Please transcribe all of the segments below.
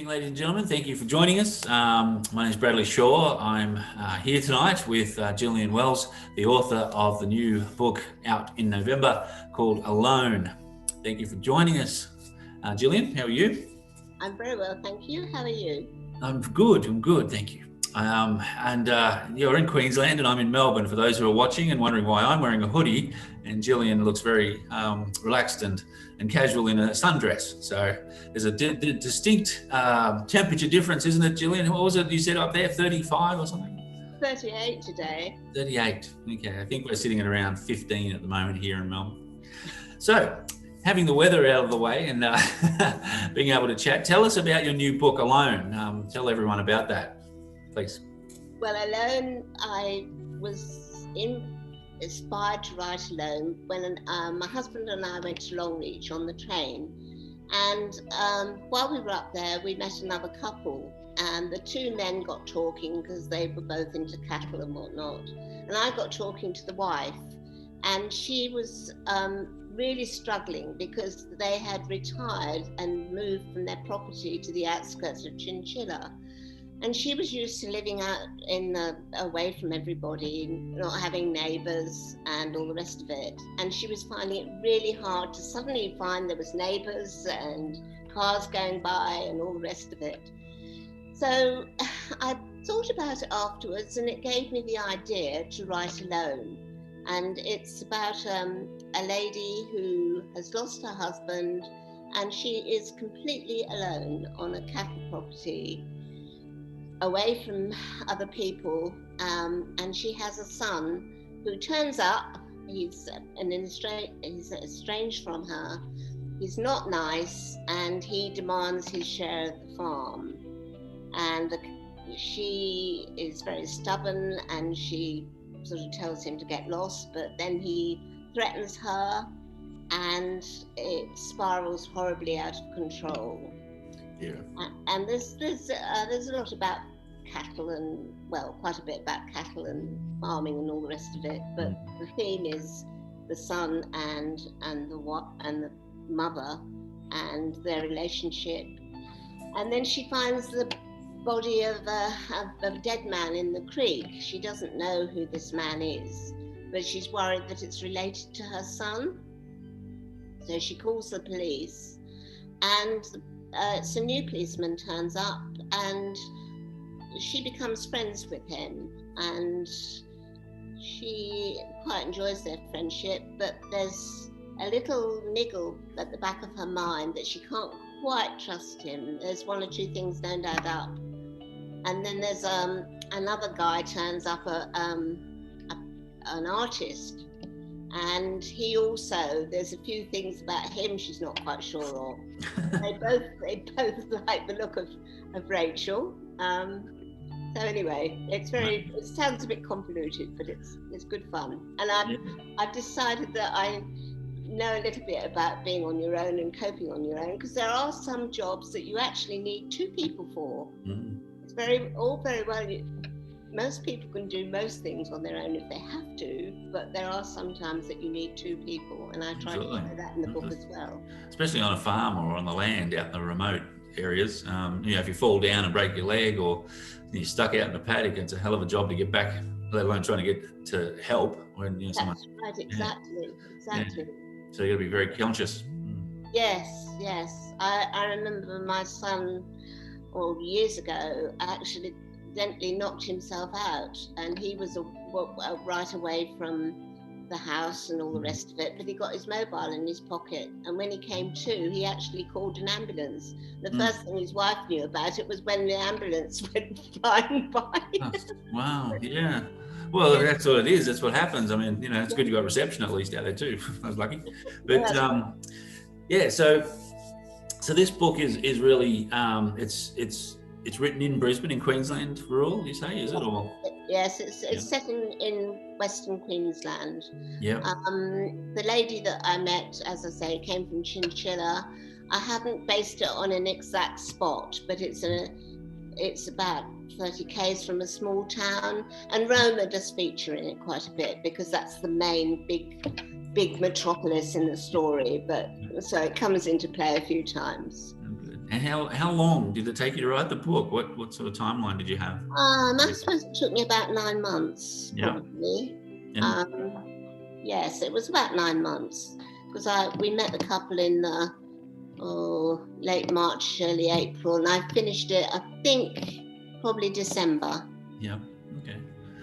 Ladies and gentlemen, thank you for joining us. My name is Bradley Shaw. I'm here tonight with Gillian Wells, the author of the new book out in November called Alone. Thank you for joining us. Gillian, how are you? I'm very well, thank you. How are you? I'm good, thank you. You're in Queensland and I'm in Melbourne, for those who are watching and wondering why I'm wearing a hoodie and Gillian looks very relaxed and casual in a sundress. So there's a distinct temperature difference, isn't it, Gillian? What was it you said up there, 35 or something? 38 today. 38, okay. I think we're sitting at around 15 at the moment here in Melbourne. So having the weather out of the way and being able to chat, tell us about your new book, Alone. Tell everyone about that, please. Well, Alone, I was inspired to write Alone when my husband and I went to Longreach on the train, and while we were up there we met another couple, and the two men got talking because they were both into cattle and whatnot, and I got talking to the wife, and she was really struggling because they had retired and moved from their property to the outskirts of Chinchilla. And she was used to living out away from everybody, not having neighbours and all the rest of it. And she was finding it really hard to suddenly find there was neighbours and cars going by and all the rest of it. So I thought about it afterwards, and it gave me the idea to write Alone. And it's about a lady who has lost her husband, and she is completely alone on a cattle property, away from other people, and she has a son who turns up. He's estranged from her. He's not nice, and he demands his share of the farm. And she is very stubborn, and she sort of tells him to get lost, but then he threatens her, and it spirals horribly out of control. Yeah. And there's a lot about cattle and, well, quite a bit about cattle and farming and all the rest of it. But the theme is the son and the mother and their relationship. And then she finds the body of a dead man in the creek. She doesn't know who this man is, but she's worried that it's related to her son. So she calls the police, and so a new policeman turns up, and she becomes friends with him, and she quite enjoys their friendship, but there's a little niggle at the back of her mind that she can't quite trust him. There's one or two things don't add up. And then there's another guy turns up, an artist, and he also, there's a few things about him she's not quite sure of. They both like the look of Rachel. So anyway, it sounds a bit convoluted, but it's good fun. And I've decided that I know a little bit about being on your own and coping on your own, because there are some jobs that you actually need two people for. It's very well. Most people can do most things on their own if they have to, but there are some times that you need two people, and I try to show that in the book as well. Especially on a farm or on the land out in the remote areas. If you fall down and break your leg, or you're stuck out in the paddock, it's a hell of a job to get back, let alone trying to get to help when someone. That's right, exactly. Yeah. So you got to be very conscious. Yes. I remember my son, years ago, actually accidentally knocked himself out, and he was right away from the house and all the rest of it, but he got his mobile in his pocket, and when he came to, he actually called an ambulance. The first thing his wife knew about it was when the ambulance went flying by. Wow, yeah. Well, that's what it is. That's what happens. I mean, it's good you got reception at least out there too. I was lucky. But so this book is really it's it's written in Brisbane, in Queensland, rural, you say, is it? Or yes, it's set in Western Queensland. yeah, The lady that I met, as I say, came from Chinchilla. I haven't based it on an exact spot, but it's about 30 k's from a small town, and Roma does feature in it quite a bit because that's the main big metropolis in the story. But so it comes into play a few times. and how long did it take you to write the book? What sort of timeline did you have? I suppose it took me about 9 months, probably. And Yes, it was about 9 months because we met the couple in late March, early April, and I finished it, I think, probably December. Yeah. Okay.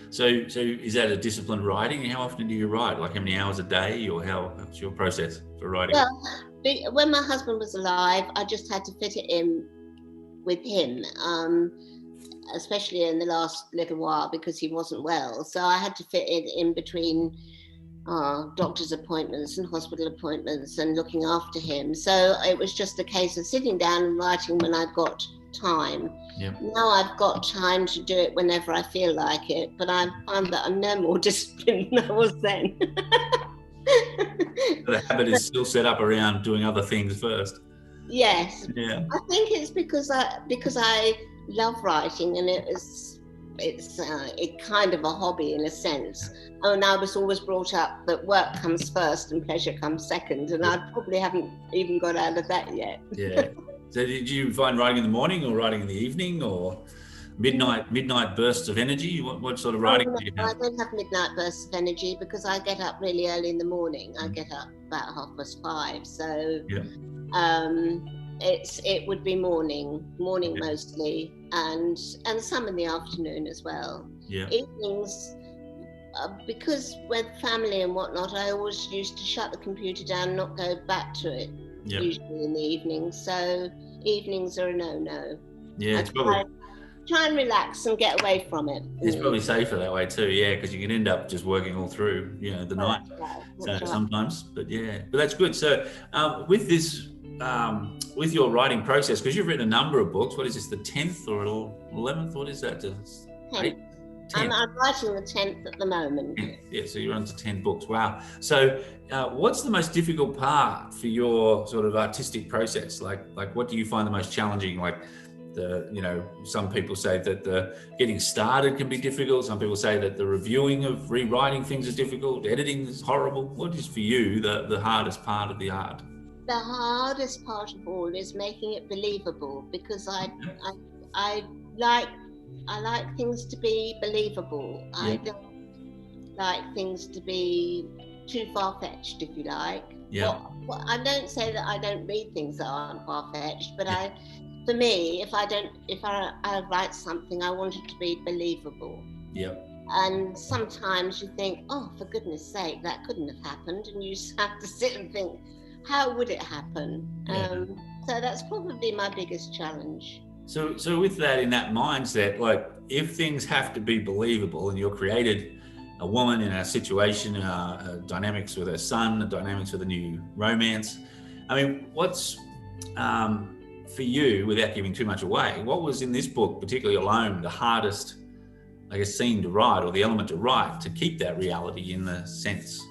So is that a disciplined writing? How often do you write? Like how many hours a day, or what's your process for writing? Well, when my husband was alive, I just had to fit it in with him, especially in the last little while because he wasn't well. So I had to fit it in between doctor's appointments and hospital appointments and looking after him. So it was just a case of sitting down and writing when I've got time. Yep. Now I've got time to do it whenever I feel like it, but I find that I'm no more disciplined than I was then. The habit is still set up around doing other things first. Yes. Yeah. I think it's because I love writing, and it's kind of a hobby in a sense. And I was always brought up that work comes first and pleasure comes second, and I probably haven't even got out of that yet. Yeah. So did you find writing in the morning or writing in the evening or midnight bursts of energy? What sort of writing do you have? I don't have midnight bursts of energy because I get up really early in the morning. I get up about 5:30, so it would be morning mostly, and some in the afternoon as well. Yeah. Evenings, because with family and whatnot, I always used to shut the computer down and not go back to it. Yep. Usually in the evenings, so evenings are a no. Yeah, it's probably try and relax and get away from it. It's probably safer that way too, yeah, because you can end up just working all through, the night. So sometimes, but that's good. So with this, with your writing process, because you've written a number of books. What is this, the 10th or 11th? What is that? 10th. I'm writing the 10th at the moment. Yeah, so you're on to 10 books. Wow. So what's the most difficult part for your sort of artistic process? Like what do you find the most challenging? Like some people say that the getting started can be difficult. Some people say that the reviewing of rewriting things is difficult. Editing is horrible. What is for you the hardest part of the art? The hardest part of all is making it believable, because I like things to be believable. Yeah. I don't like things to be too far-fetched, if you like. Yeah. Well, I don't say that I don't read things that aren't far-fetched, but for me, if I write something, I want it to be believable. Yeah. And sometimes you think, oh, for goodness sake, that couldn't have happened, and you just have to sit and think, how would it happen? Yeah. So that's probably my biggest challenge. So with that, in that mindset, like if things have to be believable, and you're created a woman in a situation, dynamics with her son, dynamics with a new romance. I mean, what's for you, without giving too much away, what was in this book, particularly alone, the hardest, I guess, scene to write, or the element to write, to keep that reality in the sense?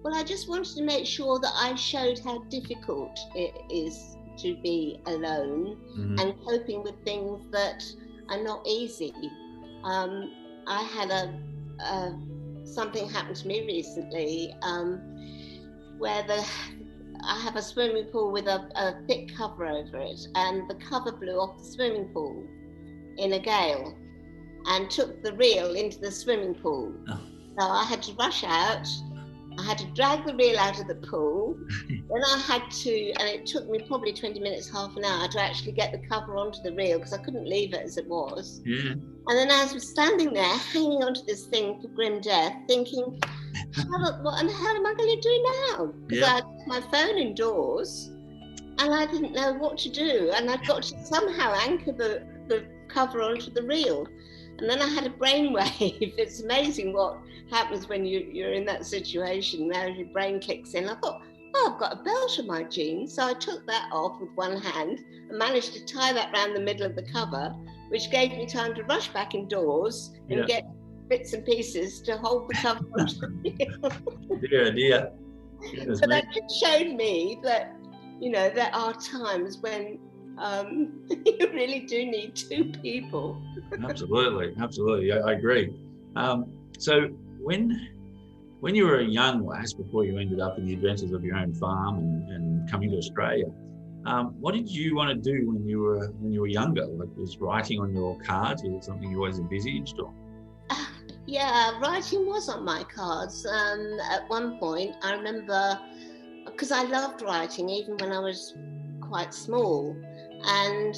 Well, I just wanted to make sure that I showed how difficult it is to be alone, mm-hmm. and coping with things that are not easy. I had something happened to me recently where I have a swimming pool with a thick cover over it, and the cover blew off the swimming pool in a gale and took the reel into the swimming pool. Oh. So I had to rush out. I had to drag the reel out of the pool. Then I had to, and it took me probably 20 minutes, half an hour to actually get the cover onto the reel, because I couldn't leave it as it was. Yeah. And then I was standing there hanging onto this thing for grim death, thinking, what the hell am I going to do now? Because I had my phone indoors and I didn't know what to do. And I'd got to somehow anchor the cover onto the reel. And then I had a brainwave. It's amazing what happens when you're in that situation. Now your brain kicks in. I thought, oh, I've got a belt on my jeans. So I took that off with one hand and managed to tie that around the middle of the cover, which gave me time to rush back indoors and get bits and pieces to hold the cover onto the Dear. So that just showed me that, there are times when you really do need two people. Absolutely. I agree. So when you were a young lass, before you ended up in the adventures of your own farm and coming to Australia, what did you want to do when you were younger? Like, was writing on your cards? Was it something you always envisaged? Or? Yeah, writing was on my cards. At one point, I remember, because I loved writing even when I was quite small, and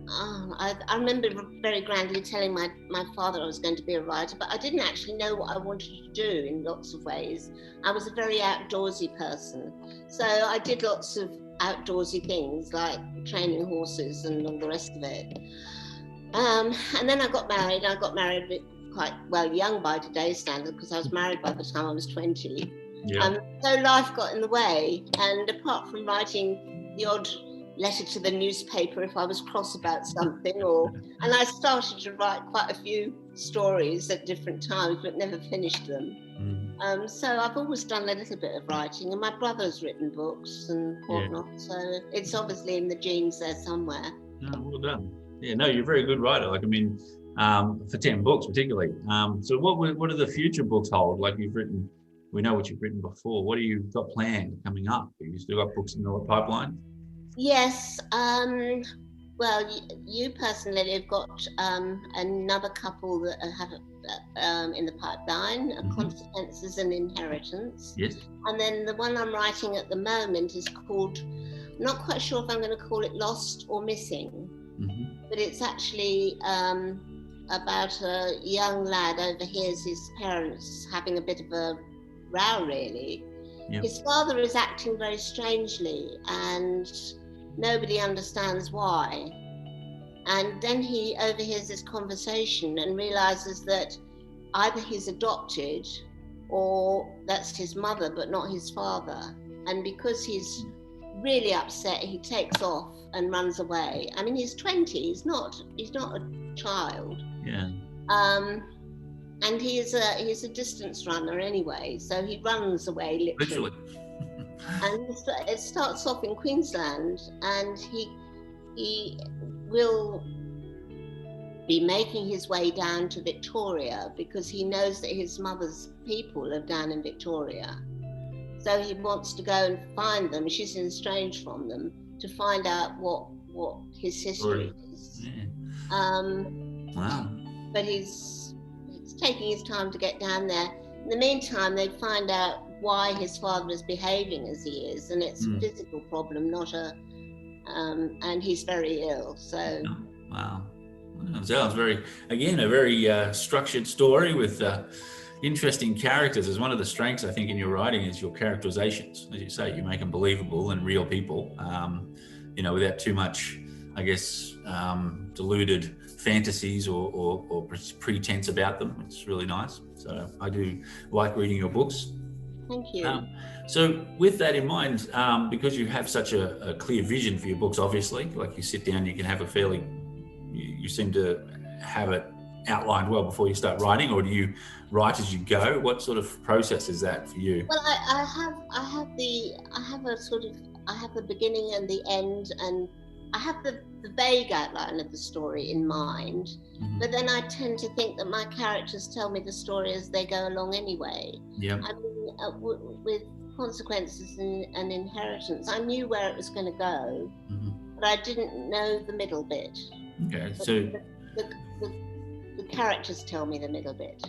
I remember very grandly telling my father I was going to be a writer, but I didn't actually know what I wanted to do in lots of ways. I was a very outdoorsy person, so I did lots of outdoorsy things like training horses and all the rest of it. And then I got married. I got married quite young by today's standard, because I was married by the time I was 20. Yeah. So life got in the way, and apart from writing the odd letter to the newspaper if I was cross about something, and I started to write quite a few stories at different times, but never finished them. So I've always done a little bit of writing, and my brother's written books and whatnot. So it's obviously in the genes there somewhere. Oh, well done. Yeah, no, you're a very good writer. Like, I mean, for 10 books particularly. So what do the future books hold? Like, we know what you've written before. What do you got planned coming up? Have you still got books in the pipeline? Yes. Well, you personally have got another couple that have in the pipeline, Consequences and Inheritance. Yes. And then the one I'm writing at the moment is called, I'm not quite sure if I'm going to call it Lost or Missing, but it's actually about a young lad overhears his parents having a bit of a row, really. Yep. His father is acting very strangely and nobody understands why. And then he overhears this conversation and realizes that either he's adopted or that's his mother but not his father. And because he's really upset, he takes off and runs away. I mean, he's 20, he's not a child. Yeah. And he's a distance runner anyway, so he runs away literally. And it starts off in Queensland, and he will be making his way down to Victoria because he knows that his mother's people live down in Victoria. So he wants to go and find them. She's estranged from them, to find out what his history is. Yeah. Wow. But he's taking his time to get down there. In the meantime, they find out why his father is behaving as he is, and it's a physical problem, not and he's very ill. So. Wow. Sounds a very structured story with interesting characters. Is one of the strengths, I think, in your writing is your characterizations. As you say, you make them believable and real people, without too much, I guess, deluded fantasies or pretense about them. It's really nice. So I do like reading your books. Thank you. So with that in mind, because you have such a clear vision for your books, obviously, like you sit down, you can have you seem to have it outlined well before you start writing, or do you write as you go? What sort of process is that for you? Well, I have the beginning and the end, and I have the vague outline of the story in mind, but then I tend to think that my characters tell me the story as they go along anyway. Yeah. I mean, with Consequences and Inheritance, I knew where it was going to go, but I didn't know the middle bit. Okay, but so the characters tell me the middle bit.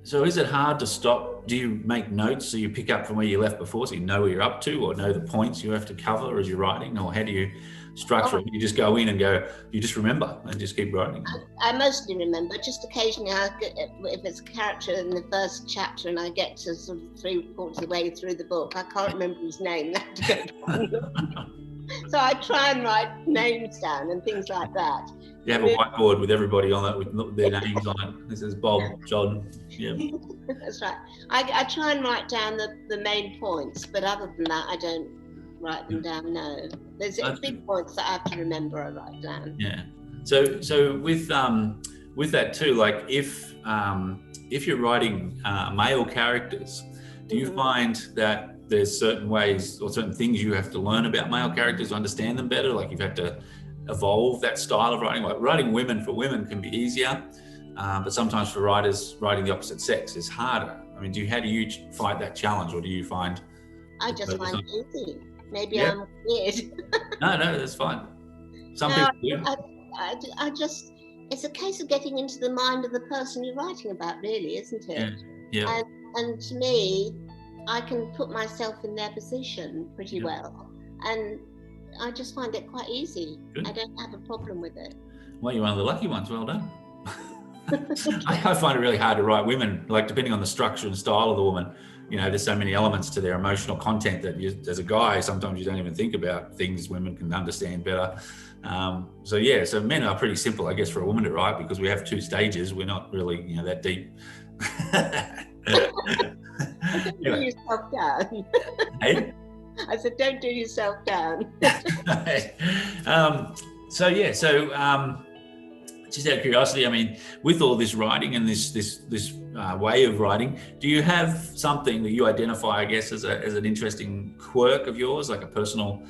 So is it hard to stop? Do you make notes so you pick up from where you left before, so you know where you're up to, or know the points you have to cover as you're writing, or how do you structure it? You just go in and you just remember and just keep writing? I mostly remember. Just occasionally, if it's a character in the first chapter and I get to sort of 3/4 of the way through the book, I can't remember his name. So I try and write names down and things like that. You have a whiteboard with everybody on it with their names on it. This is Bob, John. Yeah. That's right. I try and write down the main points, but other than that, I don't write them down. No, there's big points that I have to remember. I write down. Yeah. So with that too, like if you're writing male characters, do you find that there's certain ways or certain things you have to learn about male characters to understand them better? Like you've had to evolve that style of writing. Like writing women for women can be easier, but sometimes for writers, writing the opposite sex is harder. I mean, how do you fight that challenge, or do you find? I just find it easy. Maybe I'm weird. No, that's fine. Some people do. I just, it's a case of getting into the mind of the person you're writing about, really, isn't it? Yeah. And to me, I can put myself in their position pretty well, and I just find it quite easy. Good. I don't have a problem with it. Well, you're one of the lucky ones. Well done. I find it really hard to write women, like depending on the structure and style of the woman. You know, there's so many elements to their emotional content that as a guy, sometimes you don't even think about things women can understand better. So men are pretty simple, I guess, for a woman to write because we have two stages. We're not really, that deep. Don't do yourself down. Hey? I said, don't do yourself down. Just out of curiosity, I mean, with all this writing and this way of writing, do you have something that you identify, I guess, as an interesting quirk of yours, like a personal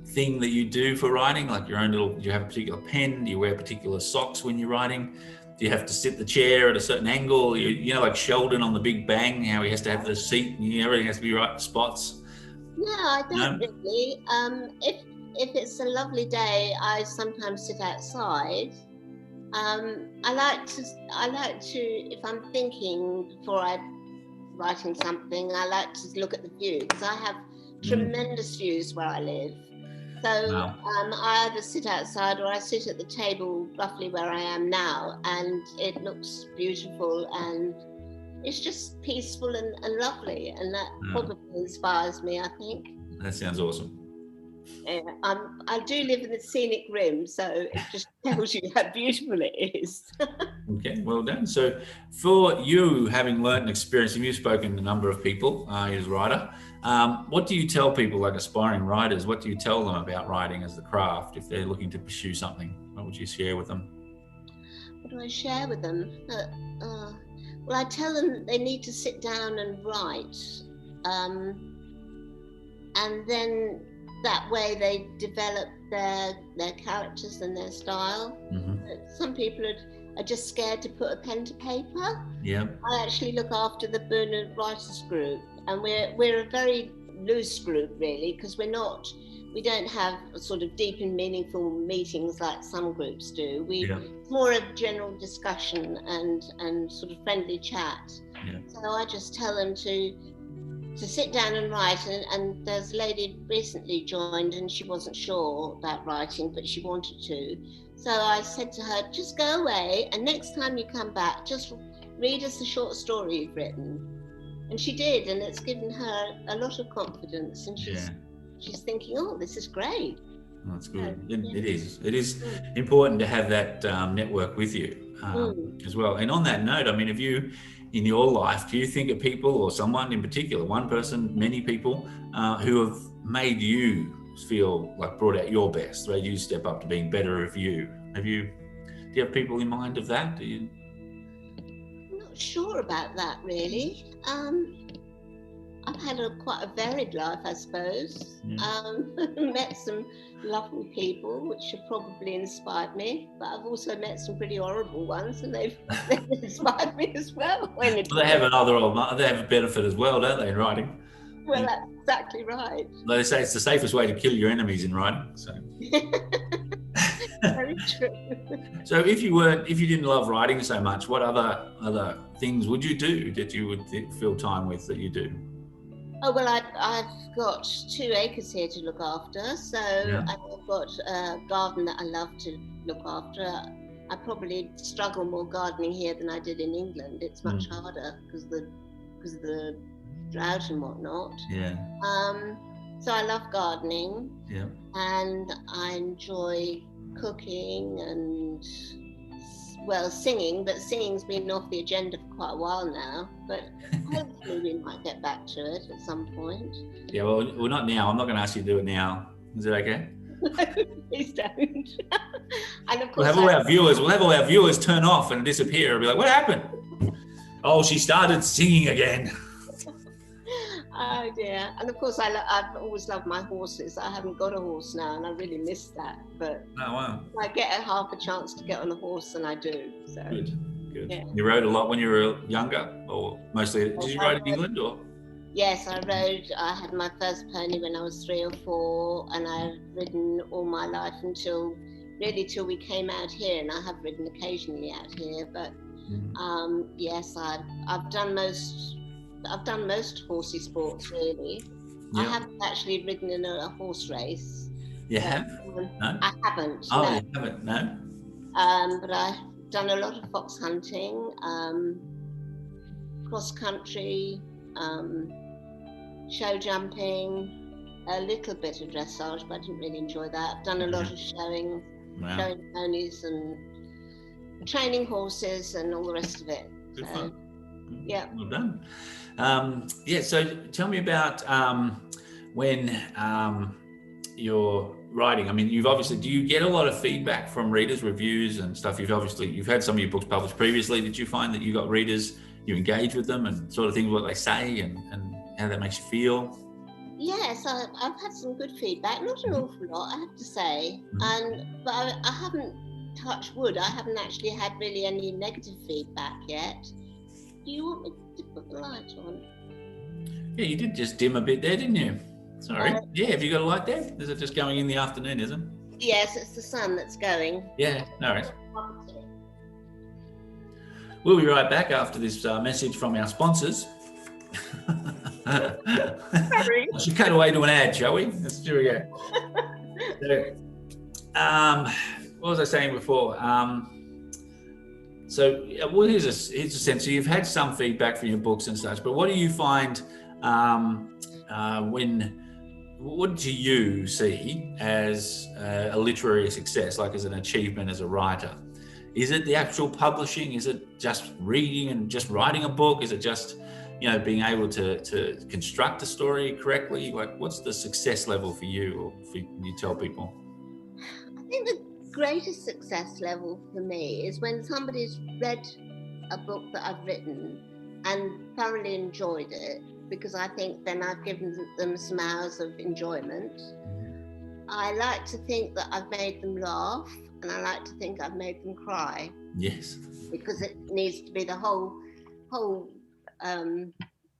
thing that you do for writing, like your own do you have a particular pen? Do you wear particular socks when you're writing? Do you have to sit the chair at a certain angle? You know, like Sheldon on The Big Bang, how he has to have the seat and everything has to be right spots. No, I don't really. If it's a lovely day, I sometimes sit outside. I like to, if I'm thinking before I'm writing something, I like to look at the view because I have tremendous views where I live. So I either sit outside or I sit at the table roughly where I am now, and it looks beautiful and it's just peaceful and lovely, and that probably inspires me, I think. That sounds awesome. Yeah, I do live in the scenic rim, so it just tells you how beautiful it is. Okay, well done. So for you, having learnt and experienced, and you've spoken to a number of people as a writer, what do you tell people, like aspiring writers, what do you tell them about writing as the craft if they're looking to pursue something? What would you share with them? What do I share with them? Well, I tell them they need to sit down and write, and then that way they develop their characters and their style. Some people are just scared to put a pen to paper. Yeah. I actually look after the Boone Writers Group, and we're a very loose group really, because we don't have a sort of deep and meaningful meetings like some groups do. It's more a general discussion and sort of friendly chat. Yeah. So I just tell them to sit down and write, and there's a lady recently joined and she wasn't sure about writing, but she wanted to. So I said to her, just go away, and next time you come back, just read us a short story you've written. And she did, and it's given her a lot of confidence, and she's thinking, oh, this is great. Oh, that's good. It is important to have that network with you as well. And on that note, I mean, have you, in your life, do you think of people or someone in particular, one person, many people who have made you feel like brought out your best, made you step up to being better of you? Do you have people in mind of that? I'm not sure about that really. I've had quite a varied life, I suppose. Met some lovely people, which have probably inspired me, but I've also met some pretty horrible ones, and they've inspired me as well. They have they have a benefit as well, don't they, in writing? Well, that's exactly right. They say it's the safest way to kill your enemies in writing. So. Very true. So if you didn't love writing so much, what other things would you do that you would fill time with that you do? Oh, well, I've got 2 acres here to look after, so I've got a garden that I love to look after. I probably struggle more gardening here than I did in England. It's much harder because of the drought and whatnot. Yeah. So I love gardening. Yeah. And I enjoy cooking and, well, singing, but singing's been off the agenda for quite a while now, but hopefully we might get back to it at some point. Yeah, well, not now. I'm not going to ask you to do it now. Is it okay? Please don't. And of We'll course, have all our viewers turn off and disappear. It'll be like, what happened? Oh, she started singing again. Oh dear. And of course, I've always loved my horses. I haven't got a horse now, and I really miss that. But wow. I get half a chance to get on a horse, and I do. So good. Yeah. You rode a lot when you were younger, or mostly? Did you ride in England, or? Yes, I rode. I had my first pony when I was 3 or 4, and I've ridden all my life until we came out here, and I have ridden occasionally out here. But yes, I've done most horsey sports really. Yeah. I haven't actually ridden in a horse race. You have? No, I haven't. Oh, no. You haven't? No. But I've done a lot of fox hunting, cross country, show jumping, a little bit of dressage, but I didn't really enjoy that. I've done a lot of showing ponies and training horses and all the rest of it. Good fun. Yeah. Well done. So tell me about when you're writing. I mean, do you get a lot of feedback from readers, reviews and stuff? You've had some of your books published previously. Did you find that you got readers, you engage with them and sort of things, what they say and how that makes you feel? Yes, I've had some good feedback, not an awful lot, I have to say. But I haven't, touched wood, I haven't actually had really any negative feedback yet. Do you want me to put the light on? Yeah, you did just dim a bit there, didn't you? Sorry. Have you got a light there? Is it just going in the afternoon, is it? Yes, it's the sun that's going. Yeah, no worries. We'll be right back after this message from our sponsors. Sorry. I should cut away to an ad, shall we? Here we go. What was I saying before? Here's a sense. So you've had some feedback from your books and such, but what do you find what do you see as a literary success, like as an achievement as a writer? Is it the actual publishing? Is it just reading and just writing a book? Is it just, being able to construct a story correctly? Like, what's the success level for you, or you tell people? I think the greatest success level for me is when somebody's read a book that I've written and thoroughly enjoyed it, because I think then I've given them some hours of enjoyment. I like to think that I've made them laugh, and I like to think I've made them cry. Yes. Because it needs to be the whole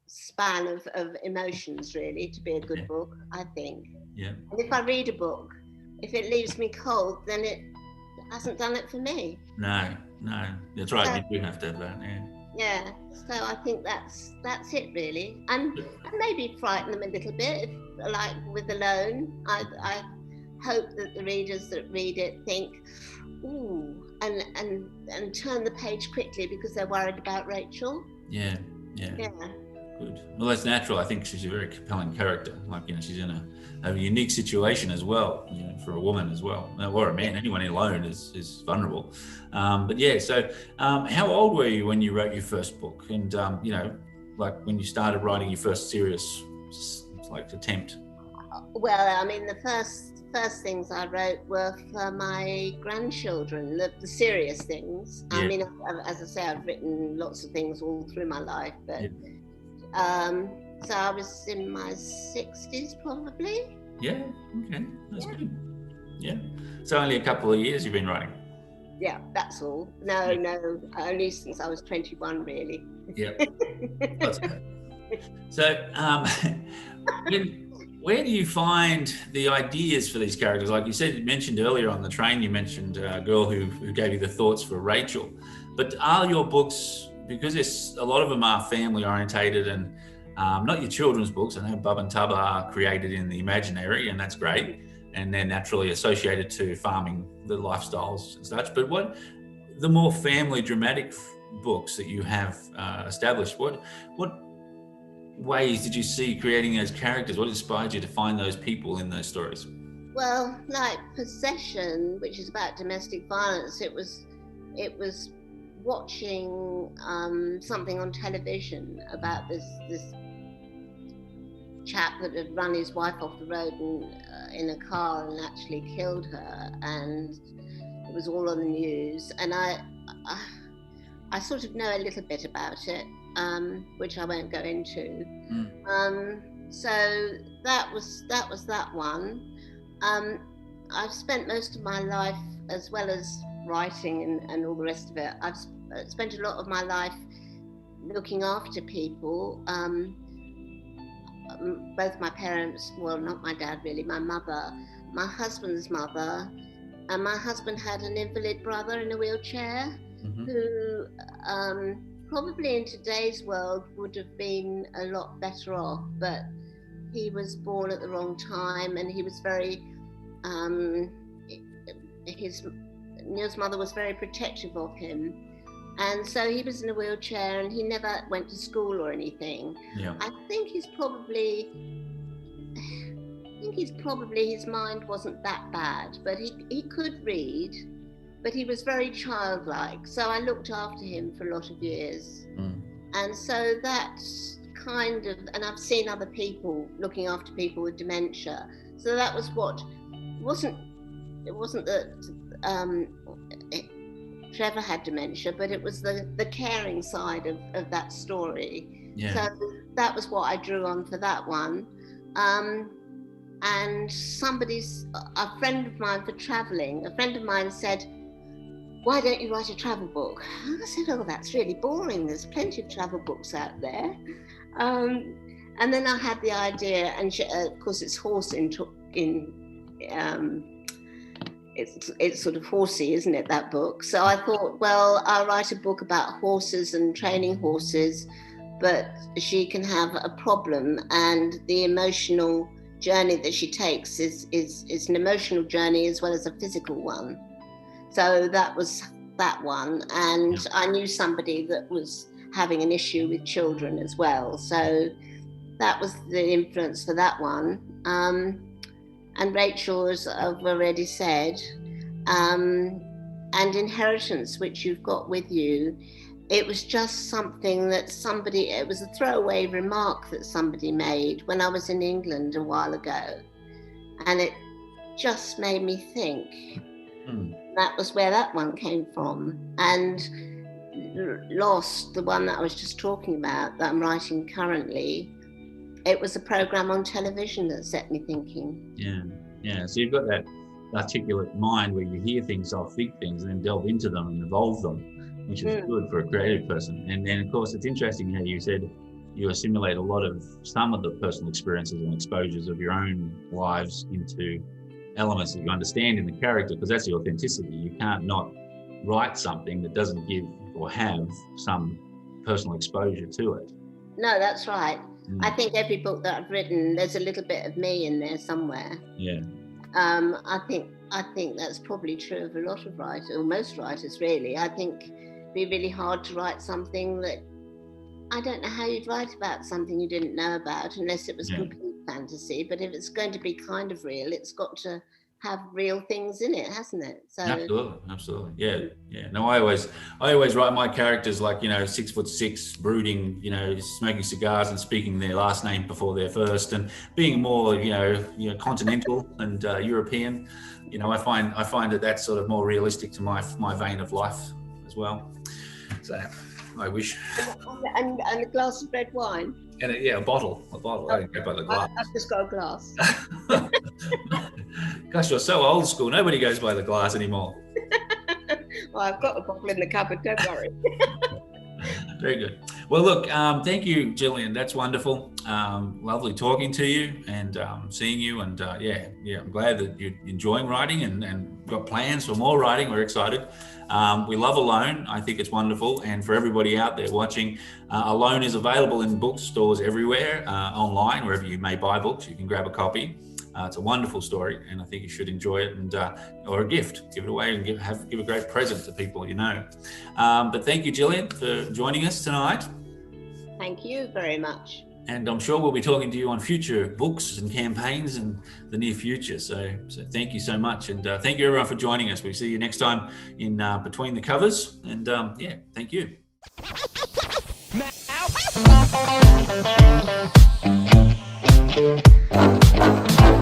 span of emotions, really, to be a good book, I think. Yeah. And if I read a book, if it leaves me cold, then it hasn't done it for me. No, that's right. So, you do have to have that. Yeah. So I think that's it, really, and maybe frighten them a little bit, like with Alone. I hope that the readers that read it think, ooh, and turn the page quickly because they're worried about Rachel. Yeah. Good. Well, that's natural. I think she's a very compelling character. Like, she's in a unique situation as well, for a woman as well, or a man. Anyone alone is vulnerable. So how old were you when you wrote your first book? And, like when you started writing your first serious, attempt? Well, I mean, the first things I wrote were for my grandchildren, the serious things. Yeah. I mean, as I say, I've written lots of things all through my life, but so I was in my 60s probably. Yeah, okay, that's good. Yeah, so only a couple of years you've been writing? Yeah, that's all. No, only since I was 21, really. Yeah. So, where do you find the ideas for these characters? Like you mentioned earlier on the train, you mentioned a girl who gave you the thoughts for Rachel. But are your books, because a lot of them are family orientated and not your children's books. I know Bub and Tub are created in the imaginary, and that's great. And they're naturally associated to farming, the lifestyles and such. But what the more family dramatic books that you have established, what ways did you see creating those characters? What inspired you to find those people in those stories? Well, like Possession, which is about domestic violence, it was watching something on television about this chap that had run his wife off the road in a car and actually killed her, and it was all on the news. And I sort of know a little bit about it, which I won't go into. So that was that one. I've spent most of my life, as well as writing and all the rest of it, I've spent a lot of my life looking after people. Both my parents, well, not my dad really, my mother, my husband's mother, and my husband had an invalid brother in a wheelchair who probably in today's world would have been a lot better off, but he was born at the wrong time, and he was very Neil's mother was very protective of him, and so he was in a wheelchair and he never went to school or anything. I think his mind wasn't that bad, but he could read, but he was very childlike, so I looked after him for a lot of years. And so that's kind of, and I've seen other people looking after people with dementia, so that was what it wasn't that Trevor had dementia, but it was the caring side of that story. So that was what I drew on for that one. And a friend of mine for traveling, a friend of mine said, "Why don't you write a travel book?" And I said, "Oh, that's really boring. There's plenty of travel books out there." And then I had the idea, and of course it's horse it's sort of horsey, isn't it, that book? So I thought, well, I'll write a book about horses and training horses, but she can have a problem, and the emotional journey that she takes is an emotional journey as well as a physical one. So that was that one, and I knew somebody that was having an issue with children as well, so that was the influence for that one. And Rachel, as I've already said, and Inheritance, which you've got with you, it was just something that it was a throwaway remark that somebody made when I was in England a while ago, and it just made me think. That was where that one came from. And Lost, the one that I was just talking about, that I'm writing currently, it was a program on television that set me thinking. Yeah. So you've got that articulate mind where you hear things, think things, and then delve into them and evolve them, which is good for a creative person. And then, of course, it's interesting how you said you assimilate some of the personal experiences and exposures of your own lives into elements that you understand in the character, because that's the authenticity. You can't not write something that doesn't give or have some personal exposure to it. No, that's right. I think every book that I've written, there's a little bit of me in there somewhere. I think that's probably true of a lot of writers, or most writers really. I think it'd be really hard to write something that, I don't know how you'd write about something you didn't know about, unless it was complete fantasy. But if it's going to be kind of real, it's got to have real things in it, hasn't it? So absolutely. Yeah. No, I always write my characters like, 6'6", brooding, smoking cigars and speaking their last name before their first, and being more, continental and European. I find that that's sort of more realistic to my vein of life as well. So I wish. And a glass of red wine. And a bottle. I don't go by the glass. I've just got a glass. Gosh, you're so old school. Nobody goes by the glass anymore. Well, I've got a bottle in the cupboard, don't worry. Very good. Well, look, thank you, Gillian. That's wonderful. Lovely talking to you and seeing you. And I'm glad that you're enjoying writing and got plans for more writing. We're excited. We love Alone. I think it's wonderful. And for everybody out there watching, Alone is available in bookstores everywhere, online, wherever you may buy books. You can grab a copy. It's a wonderful story, and I think you should enjoy it, and or a gift, give it away and give a great present to people you know. But thank you, Gillian, for joining us tonight. Thank you very much. And I'm sure we'll be talking to you on future books and campaigns in the near future. So thank you so much. And thank you everyone for joining us. We'll see you next time in Between the Covers. And thank you. Now.